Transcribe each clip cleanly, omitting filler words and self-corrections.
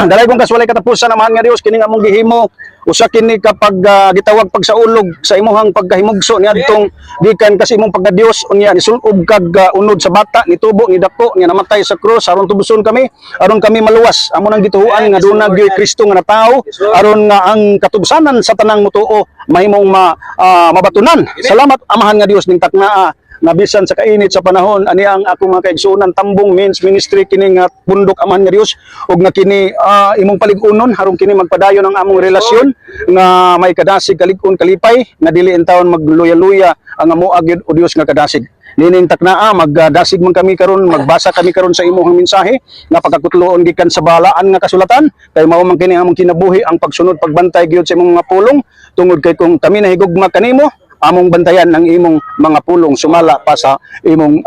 Dalay kong kaswalay katapusan amahan nga Dios kini nga among gihimo usa kini kapag gitawag pag sa ulog sa imuhang pagkahimugso niadtong gikan kasi imong pagka Dios unya nisulob kag unod sa bata nitubo ni dako nga namatay sa krus aron tubuson kami aron kami maluwas amo nang gituhuan nga dunag gyud Kristo nga natao aron nga ang katubsanan sa tanang mutuo mahimong mabatunan. Salamat amahan nga Dios ning taknaa nga bisan sa kainit sa panahon ani ang akong mga kaigsuonan tambong men's ministry kini nga pundok amahan nga Dios ug nga kini imong paligunon harong kini magpadayon ang among relasyon nga may kadasig kalig-on kalipay nga dili intawon magluya-luya ang amo agyud o Dios nga kadasig. Nining taknaa magdasig man kami karon magbasa kami karon sa imong mensahe nga pagkakutloon gikan sa balaan nga kasulatan kay mao man kini among kinabuhi ang pagsunod pagbantay gyud sa imong mga pulong tungod kay kung kami nahigugma kanimo among bantayan ang imong mga pulong sumala pa sa imong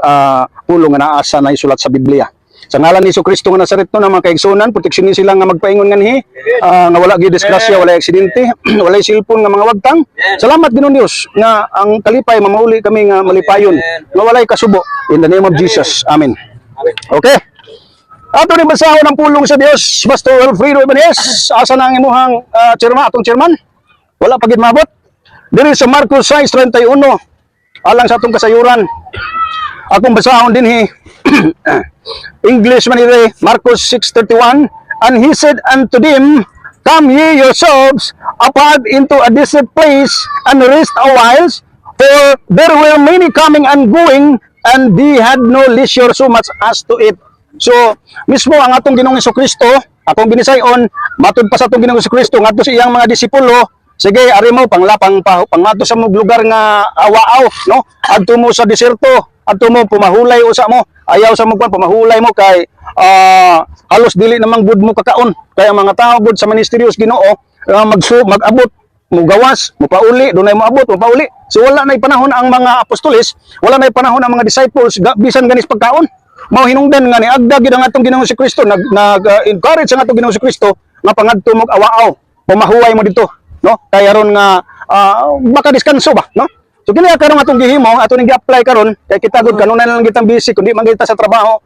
pulong nga naasa na isulat sa Biblia. Sa ngalan ni Jesucristo nga Nazaret no mga kaigsunan, proteksyonin sila nga magpaingon nganhi nga wala gyud disgrasya, wala aksidente, wala cellphone nga mga wagtang. Salamat Ginoong Dios nga ang kalipay mamauli kami nga malipayon, nga walay kasubo in the name of Jesus. Amen. Okay. Ato ni basahon ang pulong sa Dios, Pastor Alfredo Ibanez. Asa na ang imuhang atong chairman? Wala pa gid mabot. Diri sa Marcos 6:31 alang sa atong kasayuran. Akong basahon dinhi English man ire Marcos 6:31 and he said unto them, come ye yourselves apart into a desert place and rest a while, for there were many coming and going and they had no leisure so much as to eat. So mismo ang atong Ginoong Jesucristo atong binisayon matud pa sa atong Ginoong Jesucristo ngadto sa iyang mga disipulo. Sige, ari mo panglapang pangato sa mong lugar nga awaaw, no? Adto mo sa deserto, adto mo pumahulay usa mo. Ayaw sa mong pumahulay mo kay halos dili namang gud mo kakaon. Kay ang mga tao gud sa ministerios Ginoo mag-abot, mo gawas, mo pauli, dunay mo abot, mo pauli. So wala nay panahon ang mga apostoles, wala nay panahon ang mga disciples bisan ganis pagkaon. Mao hinungdan nga ni agda gid ang atong Ginoong Jesucristo nag-encourage ang atong Ginoong Jesucristo nga pangadto mo awaaw, pumahuway mo dito. No, kaya ron nga baka diskanso ba, no? So kini karon atong gihimo, ato ning gi-apply karon kay kita gud kanunay na lang kitang busy kundi man kita sa trabaho.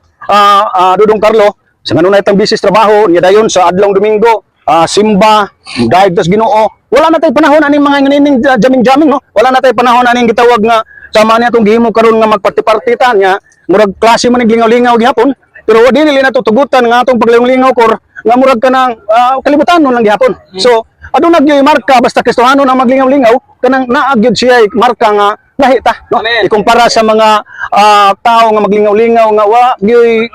Dudong Carlo, sa kanunay tang busy sa trabaho, nya dayon sa adlong Domingo, simba, daig tas Ginoo. Wala na tay panahon aning mga nginining jamming-jamming, no? Wala na tay panahon aning gitawag nga sama ni atong gihimo karon nga magparty-party ta nya, murag klase man ning lingaw-lingaw gihapon. Pero dili na tutugutan nga atong paglingaw-lingaw kor nga murag kanang kalibutanon lang gihapon. So aduna gyud marka basta Kristohano na maglingaw-lingaw kanang naagyud siya marka nga lahi ta, no? Ikumpara sa mga tao nga maglingaw-lingaw nga wa gyud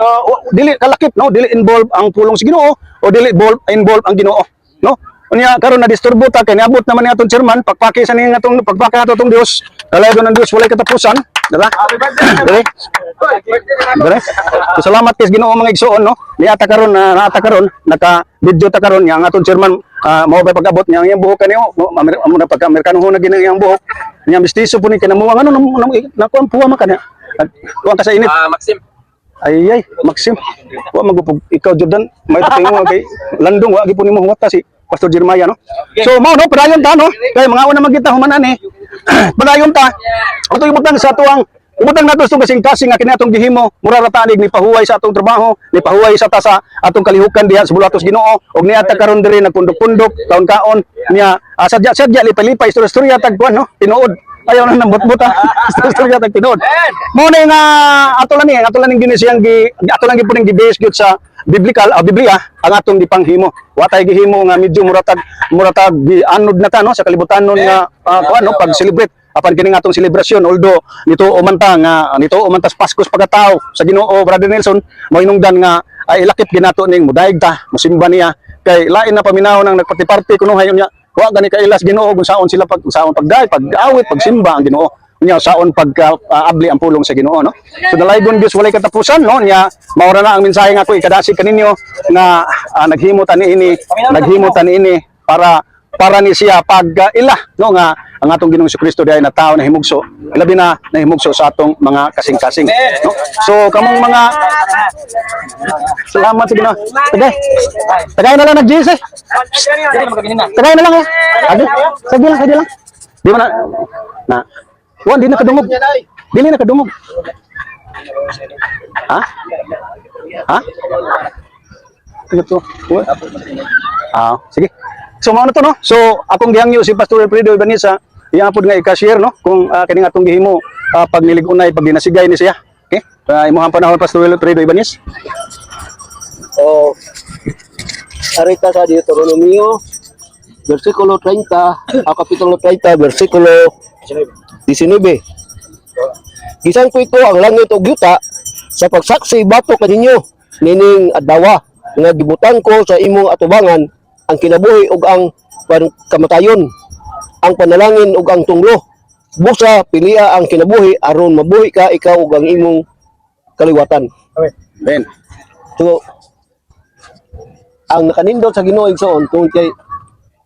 dili kalakip, no? Dili involve ang pulong sa Ginoo o dili involve ang Ginoo, no? Unya karon na disturbo ta kay niabot naman ni atong chairman pagpaki sa ning atong pagpaki ato atong Dios. Kalayo ng Dios walay katapusan, dira. Dire. Salamat kay Ginoo mga igsoon, no? Niata karon naata karon naka-video ta karon yang atong chairman mao bay pag-abot niya ang buhok kaniyo amo na pagka-Amerikano ho na gini ang buhok niya mistiso po ni kinamuang ano nakuan puwa man kana tuwa ka sa init Maxim. ay Maxim wa magupog ikaw Jordan may taping mo kay landong wa gipon nimo huwat si Pastor Jeremiah, no? So mao no padayon ta, no? Kay mga una magita humanan eh padayon ta ato ibutang sa tuang umutang nato sa kasing-kasing nga kini atong gihimo mura ra tanig ni pahuway sa atong trabaho ni pahuway sa ta sa atong kalihukan diha sa bulatos Ginoo og niata karon diri nagpundok-pundok kaon-kaon niya sadya lipay-lipay istorya tag kuan, no? Tinuod ayaw na nambot-bot ha istorya tag tinuod mo ni nga ato lang ni gini siyang ato lang gipuning gi-base gyud sa Biblia ang atong dipanghimo wa tay gihimo nga medyo muratag anod na ta, no? Sa kalibutanon nga kuan, no? Pag-celebrate apan kini nga atong selebrasyon although nito umanta Paskos pagkatao sa Ginoo Brother Nelson mo hinungdan nga ay ilakip ginato ning mudaig ta mosimba niya kay lain na paminaw nang nagparty-party kuno hayon niya wa gani ka ilas Ginoo kung saon sila pagdaig pag-awit pagsimba ang Ginoo nya saon abli ang pulong sa Ginoo, no? So dalaygon Dios walay katapusan, no? Nya maura na ang mensahe nga ko ikadasig kaninyo nga naghimo tani ini para ni siya pag-ila, no? Nga ang atong Ginoong Jesucristo diay na tao na himugso labi na himugso sa atong mga kasing-kasing, no? So kamong mga salamat sa Ginoo. Tagay na lang nag-Jesus. Tagay na lang eh. Sige lang. Di mo na wan di na kadungog. Dili na kadungog. Ha? ito. Sige. So mao na to no. So akong gihangyo si Pastor Alfredo Ibanisa, iya pod nga i-cashier no kung kini atong gihimo pag niligunay pag dinasigay ni siya. Okay? Imuhang panahon Pastor Alfredo Ibanisa. O arita sa Deuteronomio versikulo 30, kapitulo 30 versikulo 19. Gisan ko ito ang langit ug yuta sa pagsaksi bato kaninyo nining adlaw nga gibutan ko sa imong atubangan ang kinabuhi ug ang kamatayon, ang panalangin ug ang tunglo. Busa pilia ang kinabuhi aron mabuhi ka ikaw ug ang imong kaliwatan. Amen. So ang nakanindot sa Ginoo igsoon tungod kay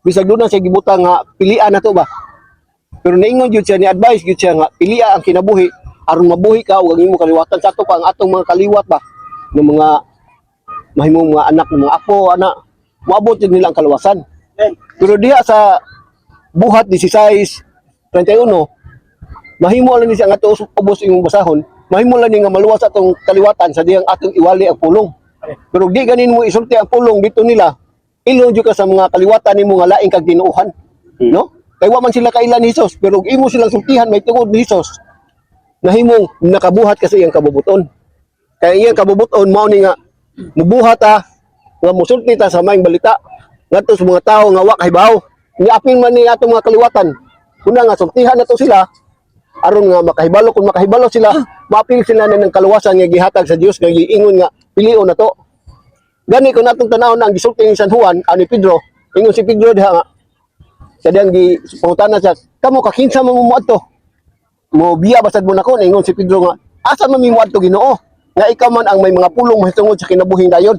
bisag doon na siya gibutang nga pilian na to ba. Pero naingon gyud siya ni advice gyud siya nga pilia ang kinabuhi aron mabuhi ka ug ang imong kaliwatan. Sa ato pa ang atong mga kaliwat ba ng mga mahimong mga anak ng mga apo ana maabot din nila ang kaluwasan. Pero diha sa buhat 16:31 mahimo lang ni siya nga tuos ubos imong basahon, mahimo lang ni nga maluwas atong kaliwatan sa diyang atong iwali ang pulong. Pero di ganin mo isulti ang pulong dito nila, ilong jud ka sa mga kaliwatan nimo nga laing kag tinuuhan, no? Kay wa man sila kailan ni Hesus, pero imo silang sultihan may tungod ni Hesus. Nahimong nakabuhat kasi iyang kabubuton. Kaya iyang kabubuton mao ni nga mubuhat ta nga musulti ta sa maayong balita ngadto sa mga tawo nga wa kahibaw. Niapil man ni atong mga kaliwatan. Kuna nga sultihan nato sila aron nga makahibalo kung makahibalo sila, maapil sila na ng kaluwasan nga gihatag sa Dios nga giingon nga pilion na to. Gani ko natong tanawon ang gisulti ni San Juan ani Pedro, ingon si Pedro diha nga sa diyang pangutana siya, kamo kakinsa mo adto? Mo biya basad mo nako, ingon si Pedro nga, asa man mo adto Ginoo? Nga ikaw man ang may mga pulong mahitungod sa kinabuhing dayon.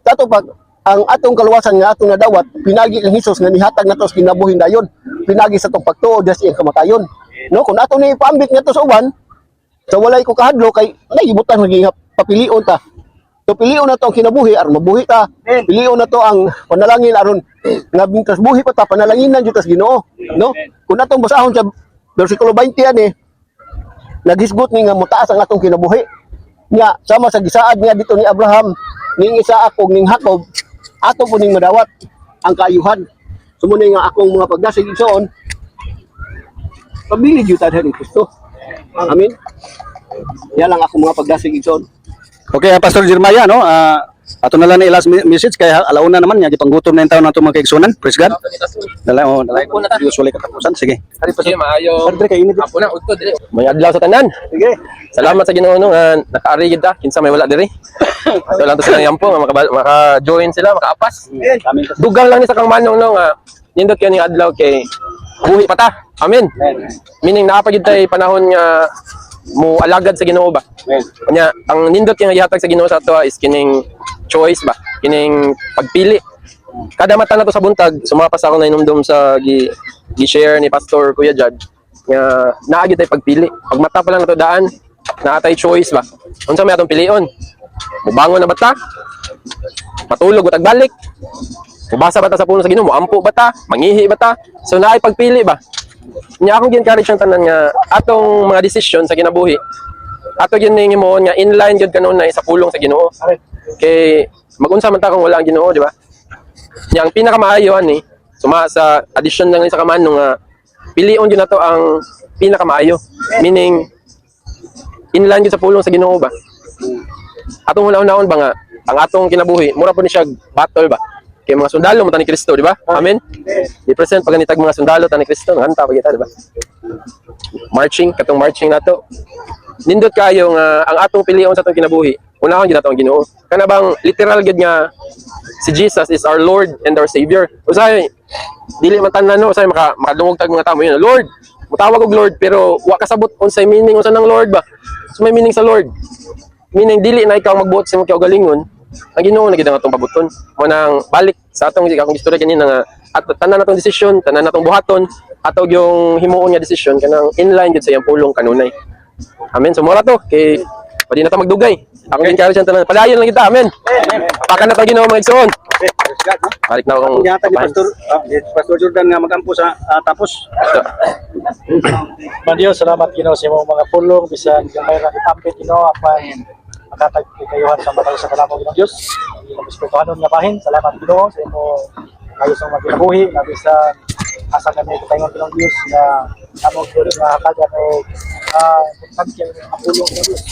Tato pag ang atong kaluwasan nga atong nadawat, pinagi kang Hesus nga nihatag nato sa kinabuhing dayon. Pinagi sa tong pagtuo sa iyang kamatayon. No, kung ato ni ipaambit nga to sa uban, sa walay ko kahadlo kay nagibutan maging papilion ta. So pilion na to ang kinabuhi aron mabuhi ta. Pilion na to ang panalangin aron nga bingkas buhi pa ta panalanginan jud tas Ginoo, no? Kung atong basahon sa bersikulo 20 ani, naghisgot ni nga mutaas ang atong kinabuhi. Nya sama sa gisaad nga dito ni Abraham, ning Isaac ug ning Jacob, ato po ning madawat ang kaayuhan. Sumunod nga akong mga pagdasig igsoon, pabili jud ta ni Kristo. Amen. Yan lang ako mga pagdasig igsoon. Okay, Pastor Jeremiah, no? Ato na lang na last message kay alauna naman niya gipanggutom na yung taon nato mga kaigsunan. Praise God. Dala usually katapusan. Sige. Sige, maayo. Padre kay init. Apo na udto dili. May adlaw sa tanan. Sige. Salamat sa Ginoo nga nakaari gid ta kinsa may wala diri. So lang to silang yampo nga maka-join sila, maka-apas. Dugang lang ni sa kang manong no nga nindot kay ning adlaw kay buhi pa ta. Amen. Meaning naapagid tay panahon nga mo alagad sa Ginoo ba. Kanya ang nindot kay gihatag sa Ginoo sa ato is kining choice ba, kining pagpili. Kada mata na to sa buntag, sumapas ako na inumdum sa gi-share ni Pastor Kuya Jad nga naagi tay pagpili. Pag mata pa lang nato daan, naatay choice ba. Unsa may atong pilion? Mubangon na bata? Matulog ug tagbalik? Mubasa bata sa puno sa Ginoo, moampo bata, mangihi bata. So naay pagpili ba. Nya akong gi-encourage ang tanan nga atong mga desisyon sa kinabuhi. Ato gyud ning imo nga inline gyud kanunay sa pulong sa Ginoo. Kay magunsa man ta kung wala ang Ginoo, di ba? Nya ang pinakamaayo ani, suma sa addition lang sa kamano nga pilion gyud nato ang pinakamaayo. Meaning inline gyud sa pulong sa Ginoo ba. Atong hunahon ba nga ang atong kinabuhi, mura po ni siya battle ba. Kay mga sundalo mo ta ni Kristo, di ba? Amen. Di-present pag ganitag mga sundalo ta ni Kristo, hanta pa kita, di ba? Marching, katong marching nato. Nindot kayo nga ang atong pilion sa atong kinabuhi. Unahon gyud nato ang Ginoo. Kana bang literal gyud nga si Jesus is our Lord and our Savior. Usay dili man tanan no, usay makadungog tag mga tao yun. Lord, mutawag og Lord pero wa kasabot unsay meaning unsa nang Lord ba? So may meaning sa Lord. Meaning dili na ikaw magbuot sa imong kaugalingon. Ang Ginoo na gid ang atong pabuton. Mo nang balik sa atong akong istorya kanina nga at tanan natong desisyon, tanan natong buhaton, atog yung himuon nga desisyon kanang inline gid sa iyang pulong kanunay. Amen. So mura to kay pwede na ta magdugay. Ako din kaya tanan. Padayon lang kita. Amen. Pakan na ta Ginoo mga igsoon. Balik na akong Yata ni Pastor Jordan nga magampo sa tapos. Mandiyo, salamat Ginoo sa imong mga pulong bisan gamay ra itampit Ginoo apan makatag kayuhan sa matay sa kalamo Ginoo Dios. espirituhanon nga bahin. Salamat Ginoo sa imo ayos ang magkinabuhi, labi sa asa kami kapaingon ng Diyos na among Diyos nga hatagan o importante ang pulong ng Diyos.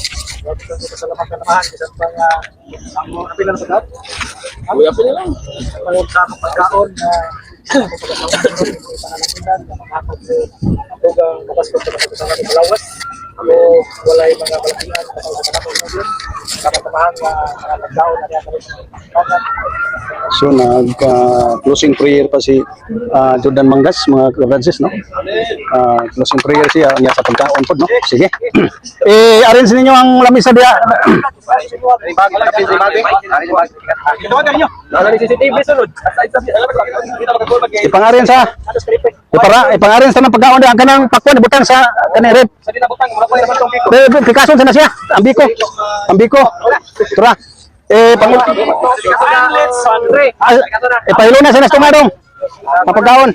Salamat ka naman kasi ang apilan sa dad. Kuya po nila. Ang sa pagkaon na pananakinan na makakot sa tugang mabaskot sa mga malawas. Ako walay mga balakinan sa kanapon ng Diyos. Kapatamahan nga mga pagkaon na niya kami sa So nag-closing prayer pa si Jordan Mangas, mga ka-Francis, no? Closing prayer siya niya sa pagkaon po, no? Sige. Arrange ninyo ang lamisa diya. Nala ni CCTV sunod. Ipang-arrange sa ipang-arrange sa ng pagkaon diya kanang pakwan butang sa kanang rep. Pikason sa na siya. Ambiko. Tura. Pangulti. Pahilo na sa nas tumadong. Mapagkaon.